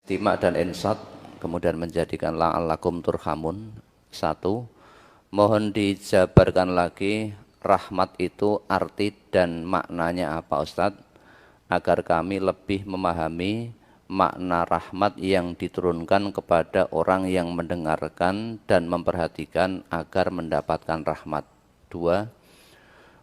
Istimak dan insat, kemudian menjadikan la'allakum turhamun. Satu, mohon dijabarkan lagi rahmat itu arti dan maknanya apa Ustadz, agar kami lebih memahami makna rahmat yang diturunkan kepada orang yang mendengarkan dan memperhatikan agar mendapatkan rahmat. Dua,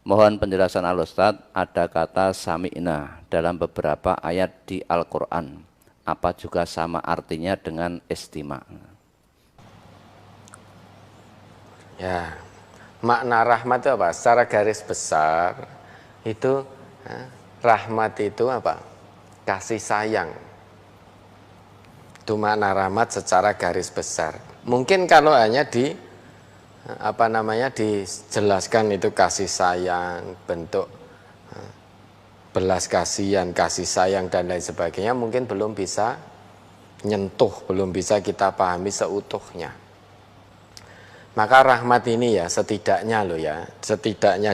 mohon penjelasan Al-Ustadz, ada kata sami'na dalam beberapa ayat di Al-Quran. Apa juga sama artinya dengan istima? Ya, makna rahmat itu apa? Secara garis besar itu rahmat itu apa? Kasih sayang. Itu makna rahmat secara garis besar. Mungkin kalau hanya dijelaskan itu kasih sayang, bentuk belas kasihan, kasih sayang dan lain sebagainya, mungkin belum bisa nyentuh, belum bisa kita pahami seutuhnya. Maka rahmat ini ya setidaknya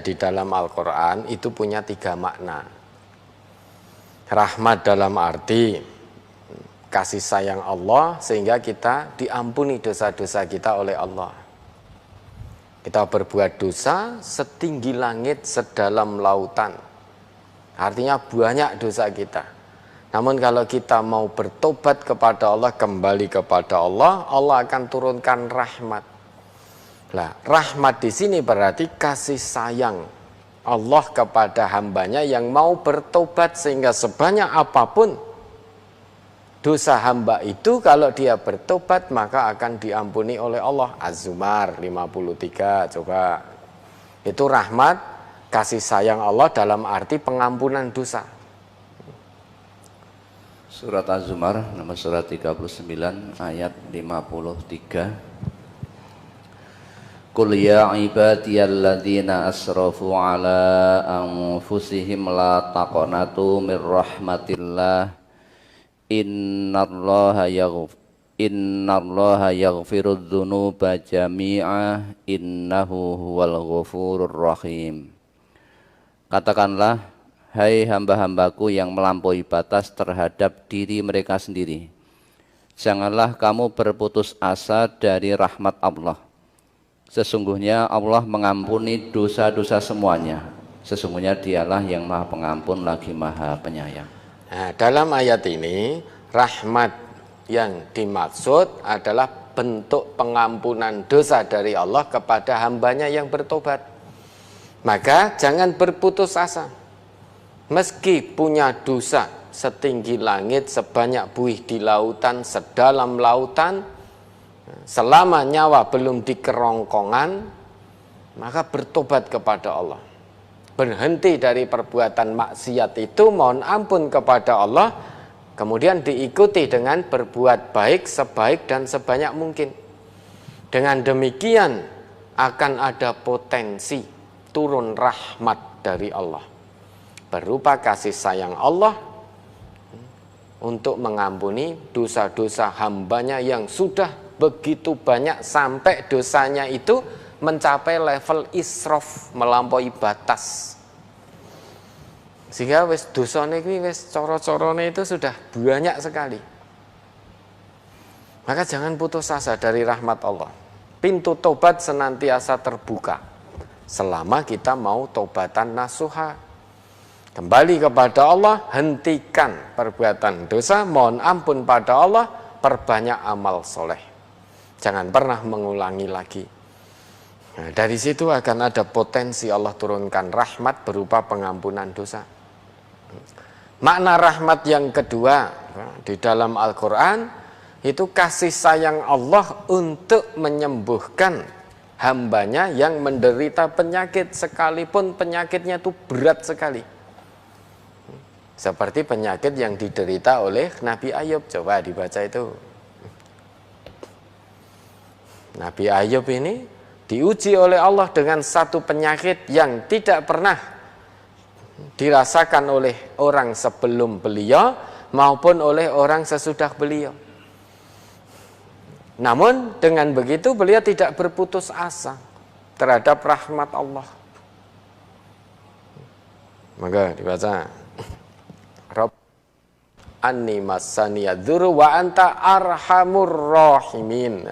di dalam Al-Quran itu punya 3 makna. Rahmat dalam arti kasih sayang Allah sehingga kita diampuni dosa-dosa kita oleh Allah. Kita berbuat dosa setinggi langit, sedalam lautan. Artinya banyak dosa kita. Namun kalau kita mau bertobat kepada Allah, kembali kepada Allah, Allah akan turunkan rahmat. Nah, rahmat di sini berarti kasih sayang Allah kepada hambanya yang mau bertobat, sehingga sebanyak apapun dosa hamba itu, kalau dia bertobat maka akan diampuni oleh Allah. Az-Zumar 53, coba. Itu rahmat, kasih sayang Allah dalam arti pengampunan dosa. Surat Az-Zumar nomor surat 39 ayat 53. Qul ya ibadiyalladzina asrafu ala anfusihim la taqnatu mir rahmatillah innallaha yaghfirudz dzunuba jami'a innahu huwal ghafurur rahim. Katakanlah, hai hamba-hambaku yang melampaui batas terhadap diri mereka sendiri, janganlah kamu berputus asa dari rahmat Allah. Sesungguhnya Allah mengampuni dosa-dosa semuanya. Sesungguhnya dialah yang maha pengampun lagi maha penyayang. Nah, dalam ayat ini rahmat yang dimaksud adalah bentuk pengampunan dosa dari Allah kepada hambanya yang bertobat. Maka jangan berputus asa. Meski punya dosa setinggi langit, sebanyak buih di lautan, sedalam lautan, selama nyawa belum di kerongkongan, maka bertobat kepada Allah. Berhenti dari perbuatan maksiat itu, mohon ampun kepada Allah, kemudian diikuti dengan berbuat baik sebaik dan sebanyak mungkin. Dengan demikian akan ada potensi turun rahmat dari Allah berupa kasih sayang Allah untuk mengampuni dosa-dosa hambanya yang sudah begitu banyak sampai dosanya itu mencapai level israf, melampaui batas, sehingga wis dosane kuwi wis coro-corone itu sudah banyak sekali. Maka jangan putus asa dari rahmat Allah. Pintu tobat senantiasa terbuka selama kita mau tobatan nasuha, kembali kepada Allah, hentikan perbuatan dosa, mohon ampun pada Allah, perbanyak amal soleh, jangan pernah mengulangi lagi. Nah, dari situ akan ada potensi Allah turunkan rahmat berupa pengampunan dosa. Makna rahmat yang kedua di dalam Al-Quran itu kasih sayang Allah untuk menyembuhkan hambanya yang menderita penyakit, sekalipun penyakitnya itu berat sekali. Seperti penyakit yang diderita oleh Nabi Ayub. Coba dibaca itu. Nabi Ayub ini diuji oleh Allah dengan satu penyakit yang tidak pernah dirasakan oleh orang sebelum beliau maupun oleh orang sesudah beliau. Namun dengan begitu beliau tidak berputus asa terhadap rahmat Allah. Maka dibaca anni massaniyadzurru wa anta arhamur rahimin.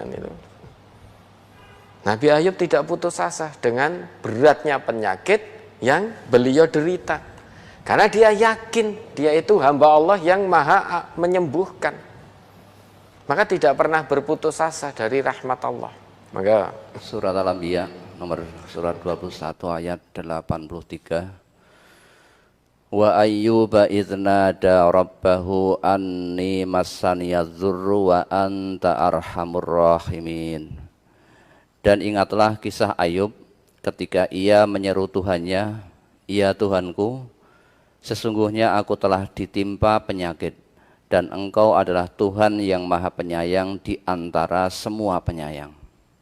Nabi Ayub tidak putus asa dengan beratnya penyakit yang beliau derita. Karena dia yakin dia itu hamba Allah yang maha menyembuhkan. Maka tidak pernah berputus asa dari rahmat Allah. Maka Surat Al-Anbiya nomor surat 21 ayat 83. Wa ayyuba idznada rabbahu anni massaniyadzurru wa anta arhamur rahimin. Dan ingatlah kisah Ayub ketika ia menyeru Tuhannya, "Ya Tuhanku, sesungguhnya aku telah ditimpa penyakit, dan Engkau adalah Tuhan yang Maha Penyayang di antara semua penyayang."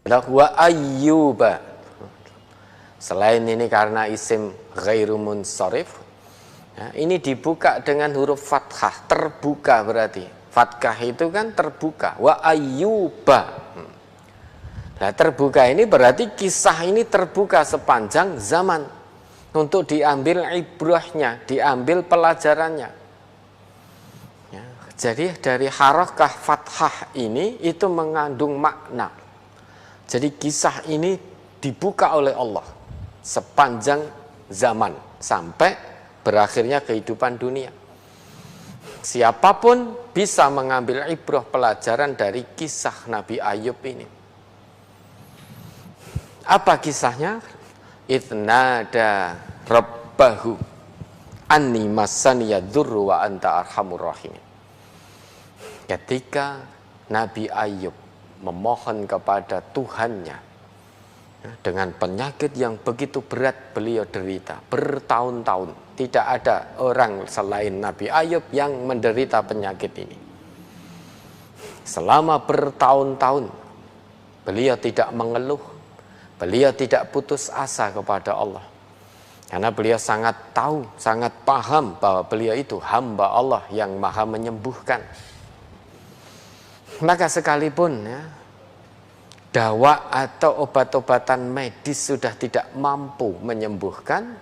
wa ayyuba. Selain ini karena isim ghairu munsharif, ya, ini dibuka dengan huruf fathah, terbuka berarti. Fathah itu kan terbuka. Wa ayyuba. Nah, terbuka ini berarti kisah ini terbuka sepanjang zaman untuk diambil ibrahnya, diambil pelajarannya. Ya, jadi dari harakah fathah ini itu mengandung makna. Jadi kisah ini dibuka oleh Allah sepanjang zaman sampai berakhirnya kehidupan dunia. Siapapun bisa mengambil ibrah pelajaran dari kisah Nabi Ayub ini. Apa kisahnya? Itnada rabbahu anni massaniyadzurru wa anta arhamur rahimin. Ketika Nabi Ayub memohon kepada Tuhannya dengan penyakit yang begitu berat beliau derita bertahun-tahun. Tidak ada orang selain Nabi Ayub yang menderita penyakit ini. Selama bertahun-tahun beliau tidak mengeluh. Beliau tidak putus asa kepada Allah. Karena beliau sangat tahu, sangat paham bahwa beliau itu hamba Allah yang maha menyembuhkan. Maka sekalipun ya, dawa atau obat-obatan medis sudah tidak mampu menyembuhkan,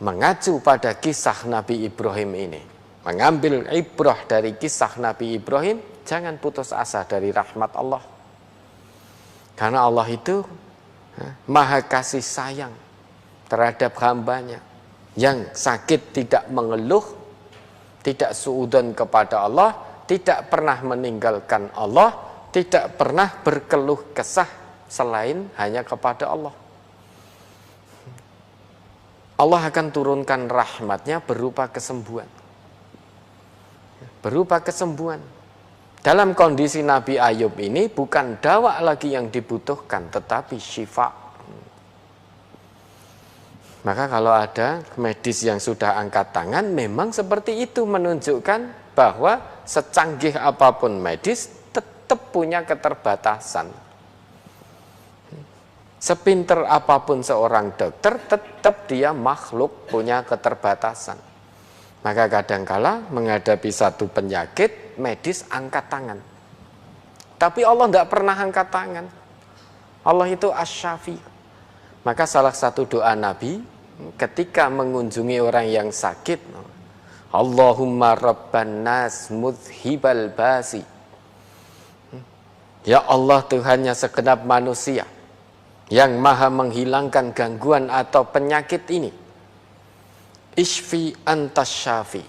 mengacu pada kisah Nabi Ibrahim ini, mengambil ibrah dari kisah Nabi Ibrahim, jangan putus asa dari rahmat Allah. Karena Allah itu maha kasih sayang terhadap hambanya. Yang sakit tidak mengeluh, tidak suudzon kepada Allah, tidak pernah meninggalkan Allah, tidak pernah berkeluh kesah selain hanya kepada Allah. Allah akan turunkan rahmatnya berupa kesembuhan. Berupa kesembuhan. Dalam kondisi Nabi Ayub ini bukan dawa lagi yang dibutuhkan, tetapi syifa. Maka kalau ada medis yang sudah angkat tangan, memang seperti itu menunjukkan bahwa secanggih apapun medis tetap punya keterbatasan. Sepinter apapun seorang dokter, tetap dia makhluk punya keterbatasan. Maka kadangkala menghadapi satu penyakit, medis angkat tangan. Tapi Allah tidak pernah angkat tangan. Allah itu asy-syafi. Maka salah satu doa Nabi ketika mengunjungi orang yang sakit, Allahumma rabban nas mudhibal basi. Ya Allah, Tuhannya segenap manusia yang maha menghilangkan gangguan atau penyakit ini. Ishfi antas syafi.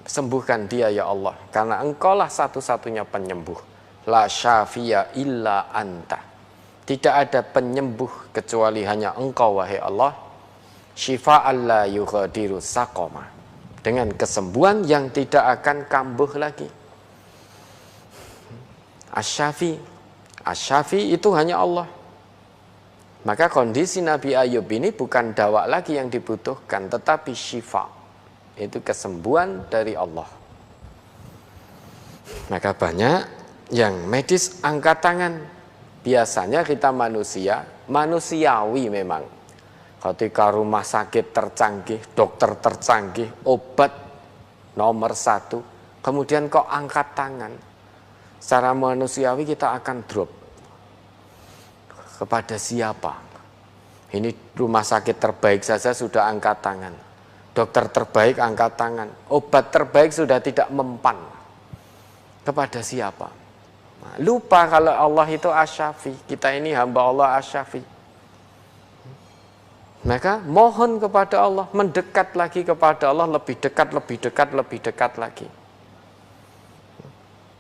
Sembuhkan dia ya Allah, karena engkaulah satu-satunya penyembuh. La syafiya illa anta. Tidak ada penyembuh kecuali hanya engkau wahai Allah. Syifa'an la yughadiru saqama. Dengan kesembuhan yang tidak akan kambuh lagi. Asy-Syafi. Asy-Syafi itu hanya Allah. Maka kondisi Nabi Ayub ini bukan dawa lagi yang dibutuhkan, tetapi syifa. Itu kesembuhan dari Allah. Maka banyak yang medis angkat tangan. Biasanya kita manusia, manusiawi memang. Ketika rumah sakit tercanggih, dokter tercanggih, obat nomor 1, kemudian kok angkat tangan. Secara manusiawi kita akan drop. Kepada siapa? Ini rumah sakit terbaik saja sudah angkat tangan. Dokter terbaik angkat tangan. Obat terbaik sudah tidak mempan. Kepada siapa? Nah, lupa kalau Allah itu Asy-Syafi. Kita ini hamba Allah Asy-Syafi. Maka mohon kepada Allah, mendekat lagi kepada Allah, lebih dekat, lebih dekat, lebih dekat lagi.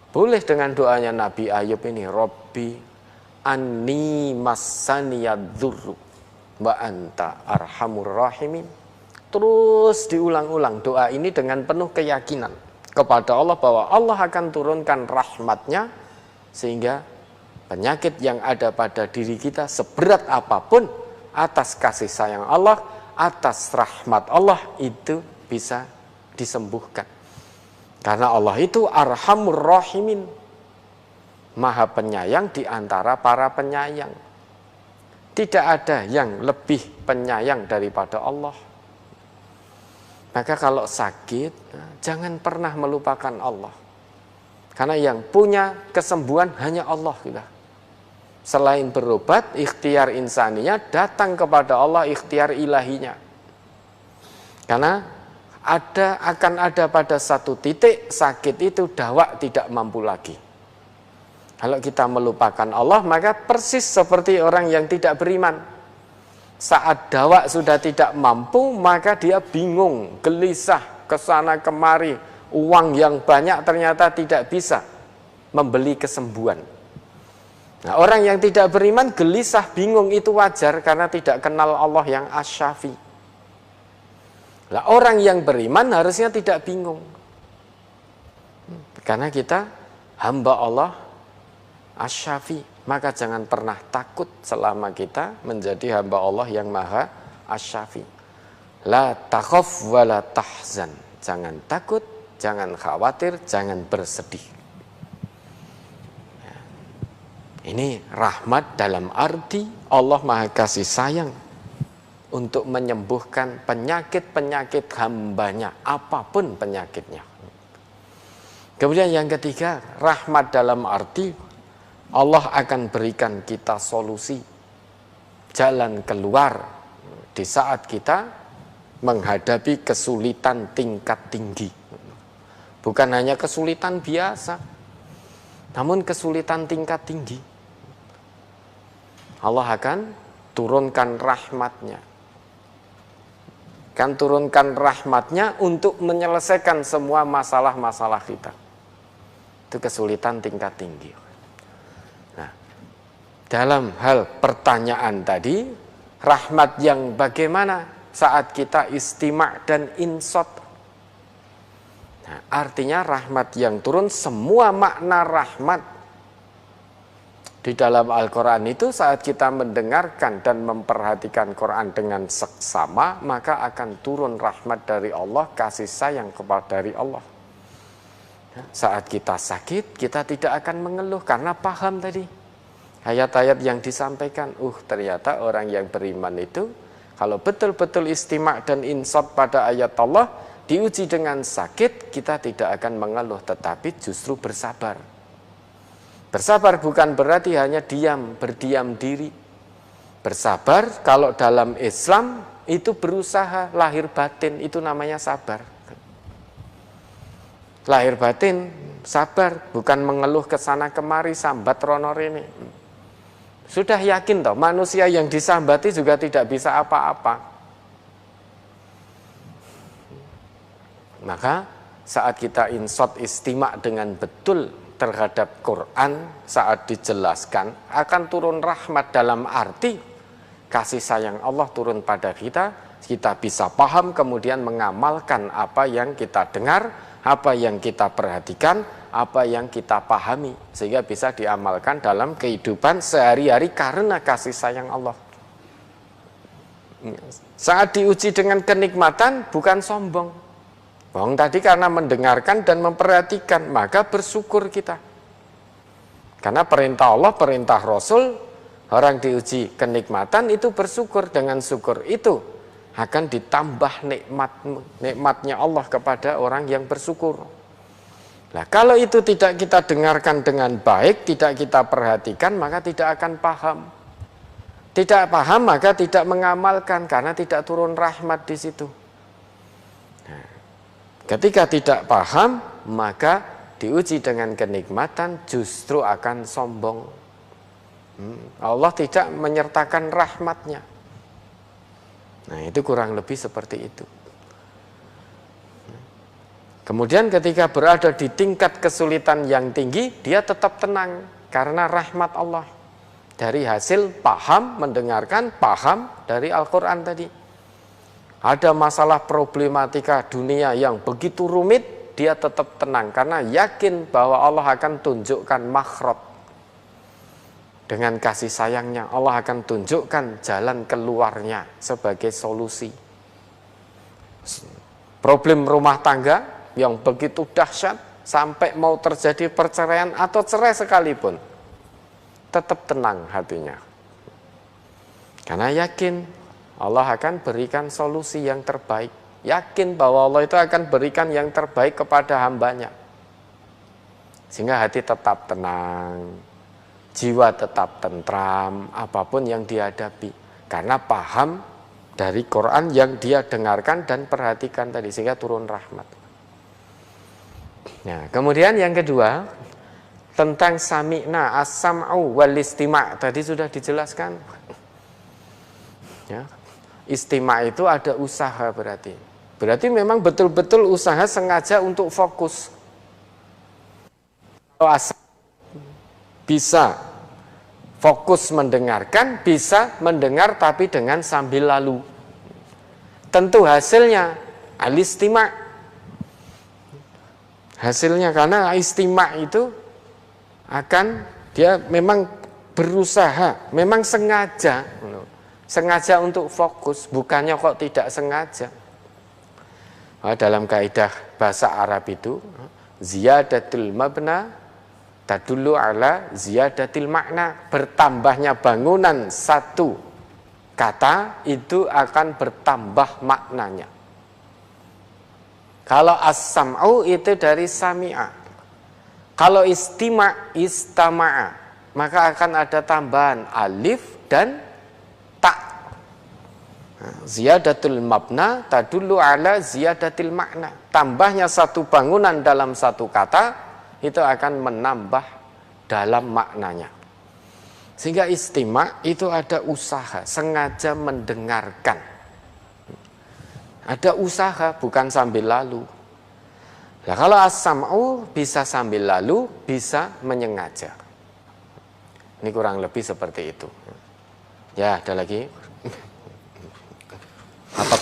Boleh dengan doanya Nabi Ayub ini, Rabbi anni massaniyadzurru wa anta arhamur rahimin. Terus diulang-ulang doa ini dengan penuh keyakinan kepada Allah bahwa Allah akan turunkan rahmatnya, sehingga penyakit yang ada pada diri kita seberat apapun, atas kasih sayang Allah, atas rahmat Allah itu bisa disembuhkan. Karena Allah itu arhamur rahimin, maha penyayang di antara para penyayang. Tidak ada yang lebih penyayang daripada Allah. Maka kalau sakit, jangan pernah melupakan Allah. Karena yang punya kesembuhan hanya Allah. Selain berobat, ikhtiar insaninya datang kepada Allah, ikhtiar ilahinya. Karena akan ada pada satu titik sakit itu dawa tidak mampu lagi. Kalau kita melupakan Allah, maka persis seperti orang yang tidak beriman. Saat dawa sudah tidak mampu, maka dia bingung, gelisah, kesana kemari. Uang yang banyak ternyata tidak bisa membeli kesembuhan. Nah, orang yang tidak beriman gelisah, bingung, itu wajar karena tidak kenal Allah yang Asy-Syafi. Nah, orang yang beriman harusnya tidak bingung. Karena kita hamba Allah Asy-Syafi, maka jangan pernah takut selama kita menjadi hamba Allah yang Maha Asy-Syafi. La takhaf wa la tahzan. Jangan takut, jangan khawatir, jangan bersedih. Ini rahmat dalam arti Allah Maha Kasih Sayang untuk menyembuhkan penyakit-penyakit hambanya, apapun penyakitnya. Kemudian yang ketiga, rahmat dalam arti Allah akan berikan kita solusi, jalan keluar di saat kita menghadapi kesulitan tingkat tinggi. Bukan hanya kesulitan biasa, namun kesulitan tingkat tinggi. Allah akan turunkan rahmatnya. Akan turunkan rahmatnya untuk menyelesaikan semua masalah-masalah kita. Itu kesulitan tingkat tinggi. Nah, dalam hal pertanyaan tadi, rahmat yang bagaimana saat kita istima' dan insot? Nah, artinya rahmat yang turun, semua makna rahmat di dalam Al-Quran itu saat kita mendengarkan dan memperhatikan Quran dengan seksama, maka akan turun rahmat dari Allah, kasih sayang kepada dari Allah. Saat kita sakit, kita tidak akan mengeluh karena paham tadi ayat-ayat yang disampaikan. Ternyata orang yang beriman itu kalau betul-betul istima' dan insot pada ayat Allah, diuji dengan sakit, kita tidak akan mengeluh, tetapi justru bersabar. Bersabar bukan berarti hanya diam, berdiam diri. Bersabar kalau dalam Islam itu berusaha, lahir batin, itu namanya sabar. Lahir batin, sabar, bukan mengeluh kesana kemari, sambat rono rene. Sudah yakin toh, manusia yang disambati juga tidak bisa apa-apa. Maka saat kita insot istima' dengan betul terhadap Quran, saat dijelaskan akan turun rahmat dalam arti kasih sayang Allah turun pada kita, kita bisa paham kemudian mengamalkan apa yang kita dengar, apa yang kita perhatikan, apa yang kita pahami, sehingga bisa diamalkan dalam kehidupan sehari-hari karena kasih sayang Allah. Saat diuji dengan kenikmatan bukan sombong. Tadi karena mendengarkan dan memperhatikan, maka bersyukur kita. Karena perintah Allah, perintah Rasul, orang diuji kenikmatan itu bersyukur. Dengan syukur itu akan ditambah nikmatnya Allah kepada orang yang bersyukur. Nah, kalau itu tidak kita dengarkan dengan baik, tidak kita perhatikan, maka tidak akan paham. Tidak paham maka tidak mengamalkan, karena tidak turun rahmat di situ. Ketika tidak paham, maka diuji dengan kenikmatan justru akan sombong. Allah tidak menyertakan rahmatnya. Nah, itu kurang lebih seperti itu. Kemudian ketika berada di tingkat kesulitan yang tinggi, dia tetap tenang karena rahmat Allah. Dari hasil paham, mendengarkan, paham dari Al-Quran tadi. Ada masalah problematika dunia yang begitu rumit, dia tetap tenang karena yakin bahwa Allah akan tunjukkan makhraj. Dengan kasih sayangnya, Allah akan tunjukkan jalan keluarnya sebagai solusi. Problem rumah tangga yang begitu dahsyat, sampai mau terjadi perceraian atau cerai sekalipun, tetap tenang hatinya. Karena yakin Allah akan berikan solusi yang terbaik. Yakin bahwa Allah itu akan berikan yang terbaik kepada hambanya. Sehingga hati tetap tenang, jiwa tetap tentram, apapun yang dihadapi. Karena paham dari Quran yang dia dengarkan dan perhatikan tadi, sehingga turun rahmat. Nah, kemudian yang kedua, tentang sami'na, as-sam'u wal istima' tadi sudah dijelaskan. Ya. Istima' itu ada usaha berarti. Berarti memang betul-betul usaha sengaja untuk fokus. Kalau bisa fokus mendengarkan, bisa mendengar tapi dengan sambil lalu. Tentu hasilnya al-istima'. Hasilnya karena istima' itu akan dia memang berusaha, memang sengaja untuk fokus, bukannya kok tidak sengaja. Dalam kaidah bahasa Arab itu ziyadatul mabna tadullu ala ziyadatil makna. Bertambahnya bangunan satu kata itu akan bertambah maknanya. Kalau as-sam'u itu dari sami'a. Kalau istima' istama'a, maka akan ada tambahan alif dan ta. Ziyadatul mabna tadullu ala ziyadatil makna. Tambahnya satu bangunan dalam satu kata itu akan menambah dalam maknanya. Sehingga istima' itu ada usaha, sengaja mendengarkan. Ada usaha, bukan sambil lalu. Nah, kalau as-sam'u bisa sambil lalu, bisa menyengaja. Ini kurang lebih seperti itu. Ya, ada lagi. Apabila